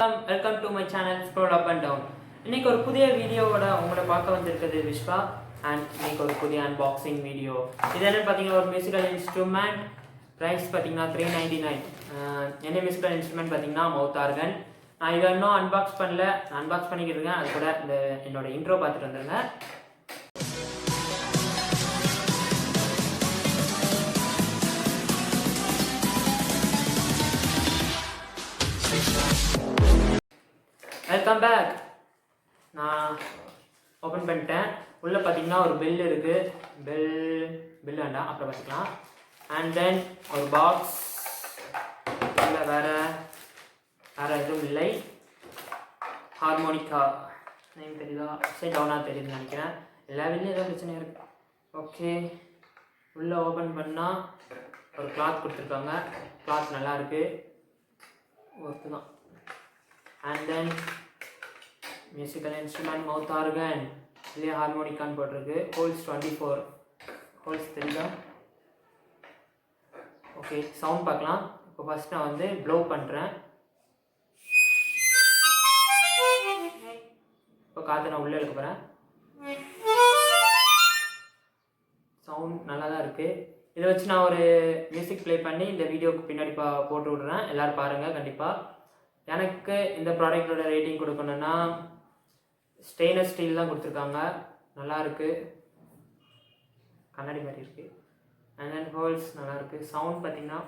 Welcome to my channel scroll up and down. இன்னைக்கு ஒரு புதிய வீடியோவோட உங்களை பார்க்க வந்திருக்கிறது விஸ்வா. அண்ட் இன்னைக்கு ஒரு புதிய அன்பாக்சிங் வீடியோ. இது என்னன்னு பார்த்தீங்கன்னா ஒரு மியூசிக்கல் இன்ஸ்ட்ருமெண்ட். ப்ரைஸ் பார்த்தீங்கன்னா $399. என்ன மியூசிக்கல் இன்ஸ்ட்ருமெண்ட் பார்த்தீங்கன்னா மவுத் ஆர்கன். நான் இதை இன்னும் அன்பாக்ஸ் பண்ணல, அன்பாக்ஸ் பண்ணிக்கிட்டு இருக்கேன். அது கூட இந்த என்னோட இன்ட்ரோ பார்த்துட்டு வந்துருங்க. Welcome back. நான் ஓப்பன் பண்ணிட்டேன். உள்ளே பார்த்தீங்கன்னா ஒரு பெல் இருக்குது. பெல் வேண்டாம், அப்புறம் பார்த்துக்கலாம். அண்ட் தென் ஒரு பாக்ஸ். இல்லை வேறு எதுவும் இல்லை. ஹார்மோனிக்கா நேம் தெரியுதா? சரி, டவுனாக தெரியுதுன்னு நினைக்கிறேன். எல்லா வெளியும் ஏதோ பிரச்சனை இருக்குது. ஓகே, உள்ளே ஓப்பன் பண்ணால் ஒரு கிளாத் கொடுத்துருக்காங்க. கிளாத் நல்லா இருக்குது, ஒர்த்து தான். And then musical instrument mouth organ, இல்லையே ஹார்மோனிக்கான்னு போட்டிருக்கு. ஹோல்ஸ் 24 ஹோல்ஸ் தெரியுதா? ஓகே, சவுண்ட் பார்க்கலாம். இப்போ ஃபஸ்ட் நான் வந்து ப்ளோ பண்ணுறேன். இப்போ காற்று நான் உள்ளே எடுக்க போகிறேன். சவுண்ட் நல்லா தான் இருக்குது. இதை வச்சு நான் ஒரு மியூசிக் ப்ளே பண்ணி இந்த வீடியோவுக்கு பின்னாடி போட்டு விட்றேன். எல்லோரும் பாருங்கள் கண்டிப்பாக. எனக்கு இந்த ப்ராடக்டோட ரேட்டிங் கொடுக்கணுன்னா ஸ்டெயின்லெஸ் ஸ்டீல் தான் கொடுத்துருக்காங்க. நல்லா இருக்குது, கண்ணாடி மாதிரி இருக்குது. அண்ட் தென் ஹோல்ஸ் நல்லாயிருக்கு. சவுண்ட் பார்த்திங்கன்னா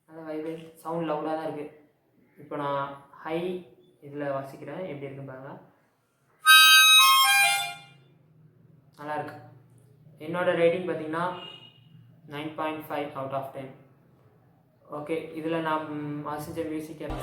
நல்லா வைப்ரேட், சவுண்ட் லவுடாக தான் இருக்குது. இப்போ நான் ஹை இதில் வாசிக்கிறேன், எப்படி இருக்குன்னு பாருங்கள். நல்லாயிருக்கு. என்னோடய ரேட்டிங் பார்த்திங்கன்னா 9.5 out of 10. ஓகே, இதில் நான் வாசித்த மியூசிக்